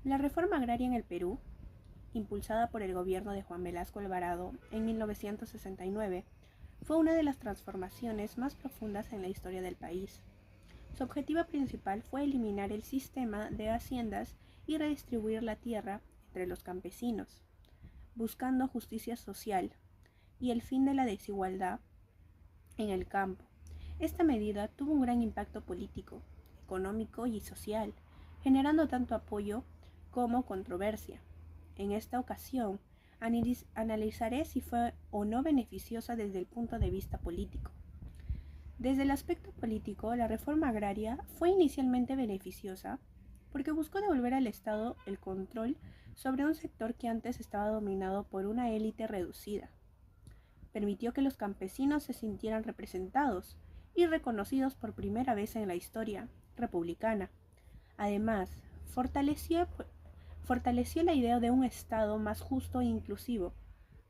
La reforma agraria en el Perú, impulsada por el gobierno de Juan Velasco Alvarado en 1969, fue una de las transformaciones más profundas en la historia del país. Su objetivo principal fue eliminar el sistema de haciendas y redistribuir la tierra entre los campesinos, buscando justicia social y el fin de la desigualdad en el campo. Esta medida tuvo un gran impacto político, económico y social, generando tanto apoyo como controversia. En esta ocasión, analizaré si fue o no beneficiosa desde el punto de vista político. Desde el aspecto político, la reforma agraria fue inicialmente beneficiosa porque buscó devolver al Estado el control sobre un sector que antes estaba dominado por una élite reducida. Permitió que los campesinos se sintieran representados y reconocidos por primera vez en la historia republicana. Además, fortaleció la idea de un Estado más justo e inclusivo,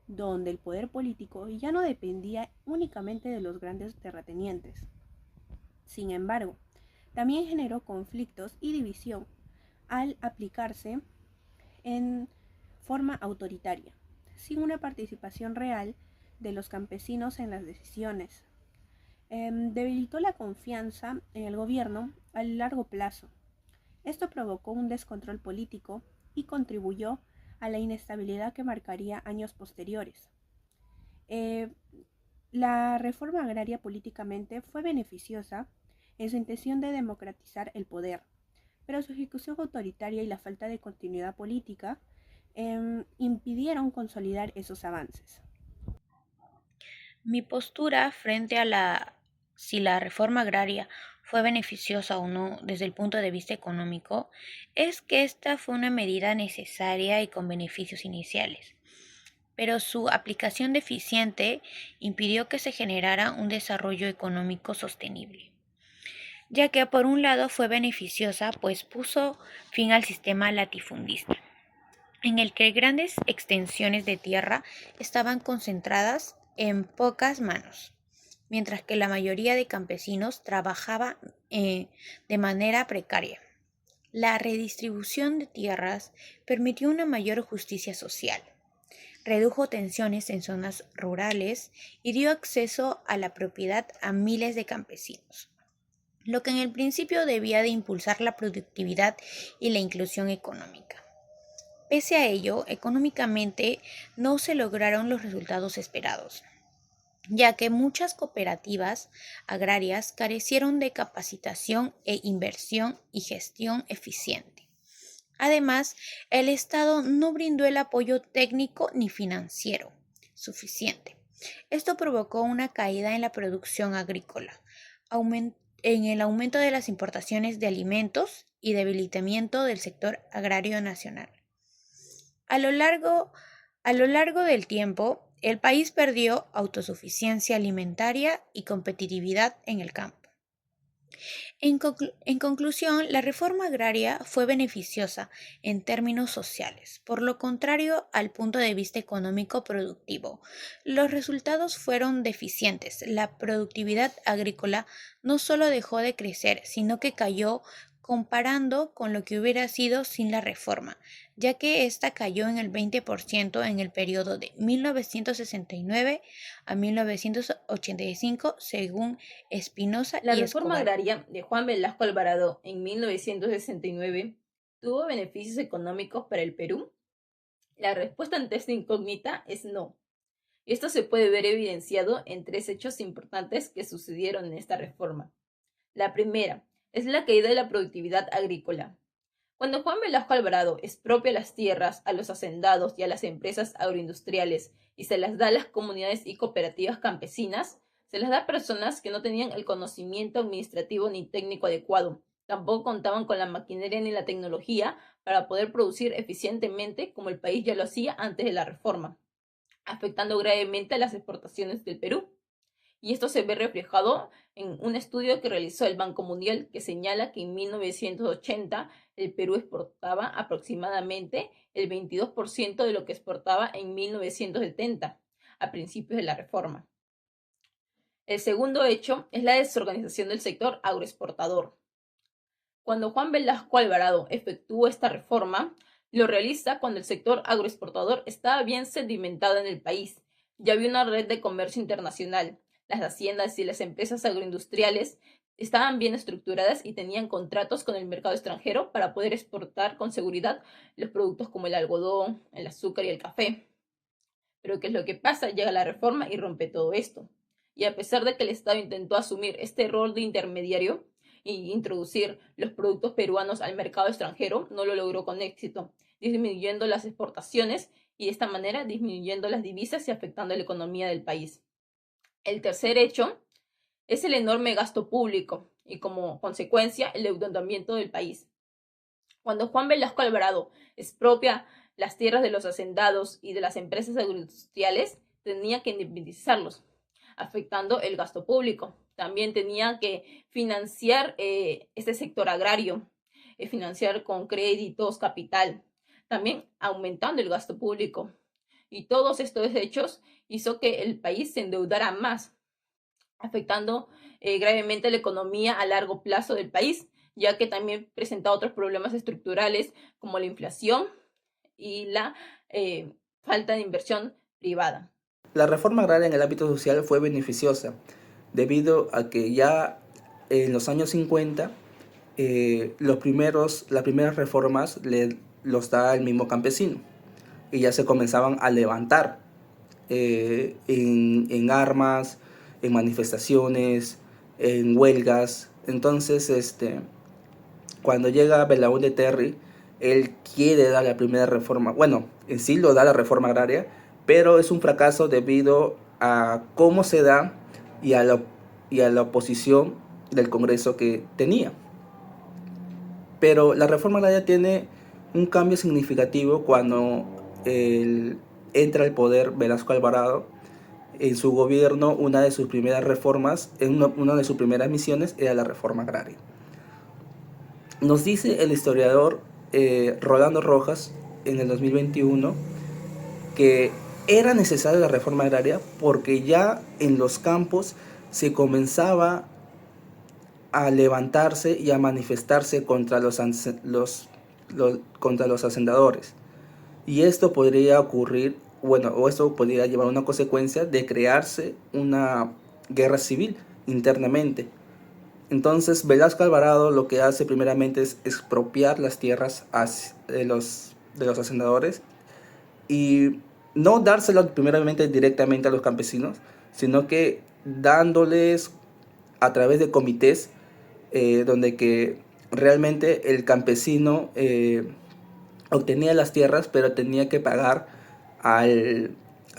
donde el poder político ya no dependía únicamente de los grandes terratenientes. Sin embargo, también generó conflictos y división al aplicarse en forma autoritaria, sin una participación real de los campesinos en las decisiones. Debilitó la confianza en el gobierno a largo plazo. Esto provocó un descontrol político y contribuyó a la inestabilidad que marcaría años posteriores. Eh, la reforma agraria políticamente fue beneficiosa en su intención de democratizar el poder, pero su ejecución autoritaria y la falta de continuidad política impidieron consolidar esos avances. Mi postura frente a si la reforma agraria fue beneficiosa o no desde el punto de vista económico es que esta fue una medida necesaria y con beneficios iniciales, pero su aplicación deficiente impidió que se generara un desarrollo económico sostenible, ya que por un lado fue beneficiosa pues puso fin al sistema latifundista, en el que grandes extensiones de tierra estaban concentradas en pocas manos, mientras que la mayoría de campesinos trabajaba de manera precaria. La redistribución de tierras permitió una mayor justicia social, redujo tensiones en zonas rurales y dio acceso a la propiedad a miles de campesinos, lo que en el principio debía de impulsar la productividad y la inclusión económica. Pese a ello, económicamente no se lograron los resultados esperados, ya que muchas cooperativas agrarias carecieron de capacitación e inversión y gestión eficiente. Además, el Estado no brindó el apoyo técnico ni financiero suficiente. Esto provocó una caída en la producción agrícola, en el aumento de las importaciones de alimentos y debilitamiento del sector agrario nacional. A lo largo, a lo largo del tiempo, el país perdió autosuficiencia alimentaria y competitividad en el campo. En conclusión, la reforma agraria fue beneficiosa en términos sociales, por lo contrario al punto de vista económico productivo. Los resultados fueron deficientes. La productividad agrícola no solo dejó de crecer, sino que cayó comparando con lo que hubiera sido sin la reforma, ya que ésta cayó en el 20% en el periodo de 1969 a 1985, según Espinosa La y reforma Escobar. agraria de Juan Velasco Alvarado en 1969 tuvo beneficios económicos para el Perú. La respuesta ante esta incógnita es no. Esto se puede ver evidenciado en tres hechos importantes que sucedieron en esta reforma. La primera es la caída de la productividad agrícola. Cuando Juan Velasco Alvarado expropia las tierras a los hacendados y a las empresas agroindustriales y se las da a las comunidades y cooperativas campesinas, se las da a personas que no tenían el conocimiento administrativo ni técnico adecuado. Tampoco contaban con la maquinaria ni la tecnología para poder producir eficientemente como el país ya lo hacía antes de la reforma, afectando gravemente a las exportaciones del Perú. Y esto se ve reflejado en un estudio que realizó el Banco Mundial que señala que en 1980 el Perú exportaba aproximadamente el 22% de lo que exportaba en 1970, a principios de la reforma. El segundo hecho es la desorganización del sector agroexportador. Cuando Juan Velasco Alvarado efectuó esta reforma, lo realiza cuando el sector agroexportador estaba bien sedimentado en el país. Ya había una red de comercio internacional. Las haciendas y las empresas agroindustriales estaban bien estructuradas y tenían contratos con el mercado extranjero para poder exportar con seguridad los productos como el algodón, el azúcar y el café. Pero ¿qué es lo que pasa? Llega la reforma y rompe todo esto. Y a pesar de que el Estado intentó asumir este rol de intermediario y introducir los productos peruanos al mercado extranjero, no lo logró con éxito, disminuyendo las exportaciones y de esta manera disminuyendo las divisas y afectando la economía del país. El tercer hecho es el enorme gasto público y como consecuencia el endeudamiento del país. Cuando Juan Velasco Alvarado expropia las tierras de los hacendados y de las empresas agroindustriales, tenía que indemnizarlos, afectando el gasto público. También tenía que financiar este sector agrario, financiar con créditos, capital, también aumentando el gasto público. Y todos estos hechos hizo que el país se endeudara más, afectando gravemente la economía a largo plazo del país, ya que también presenta otros problemas estructurales como la inflación y la falta de inversión privada. La reforma agraria en el ámbito social fue beneficiosa debido a que ya en los años 50 las primeras reformas los da el mismo campesino y ya se comenzaban a levantar en armas, en manifestaciones, en huelgas. Entonces, cuando llega Belaúnde Terry, él quiere dar la primera reforma. Bueno, en sí lo da la reforma agraria, pero es un fracaso debido a cómo se da y a la oposición del Congreso que tenía. Pero la reforma agraria tiene un cambio significativo cuando entra al poder Velasco Alvarado. En su gobierno, una de sus primeras reformas, una de sus primeras misiones era la reforma agraria. Nos dice el historiador Rolando Rojas en el 2021 que era necesaria la reforma agraria porque ya en los campos se comenzaba a levantarse y a manifestarse contra los hacendadores. Y esto podría ocurrir, o esto podría llevar a una consecuencia de crearse una guerra civil internamente. Entonces Velasco Alvarado lo que hace primeramente es expropiar las tierras de los hacendadores y no dárselas primeramente directamente a los campesinos, sino que dándoles a través de comités donde que realmente el campesino obtenía las tierras, pero tenía que pagar a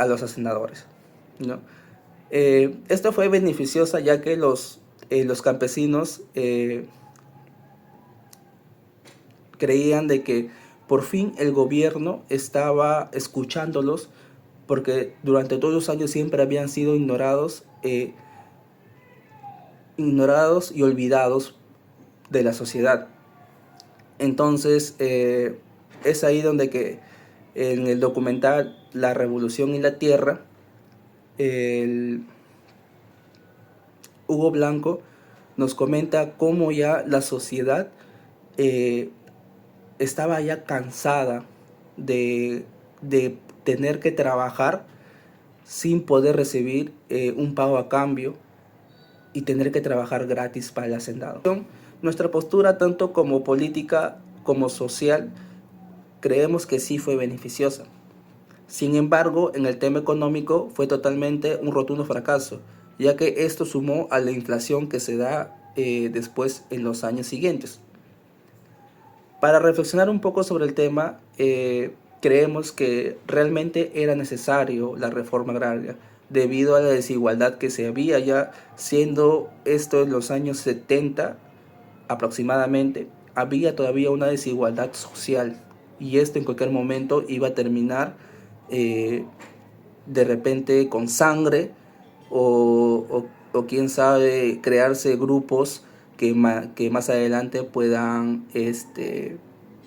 los hacendadores, ¿no? Esto fue beneficioso ya que los campesinos creían de que por fin el gobierno estaba escuchándolos, porque durante todos los años siempre habían sido ignorados y olvidados de la sociedad. Entonces es ahí donde que en el documental La Revolución y la Tierra, Hugo Blanco nos comenta cómo ya la sociedad estaba ya cansada de tener que trabajar sin poder recibir un pago a cambio y tener que trabajar gratis para el hacendado. Nuestra postura, tanto como política como social, creemos que sí fue beneficiosa. Sin embargo, en el tema económico fue totalmente un rotundo fracaso, ya que esto sumó a la inflación que se da después en los años siguientes. Para reflexionar un poco sobre el tema, creemos que realmente era necesario la reforma agraria debido a la desigualdad que se había ya, siendo esto en los años 70 aproximadamente, había todavía una desigualdad social y esto en cualquier momento iba a terminar de repente con sangre o quién sabe crearse grupos que más adelante puedan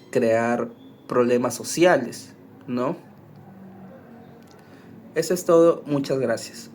crear problemas sociales, ¿no? Eso es todo, muchas gracias.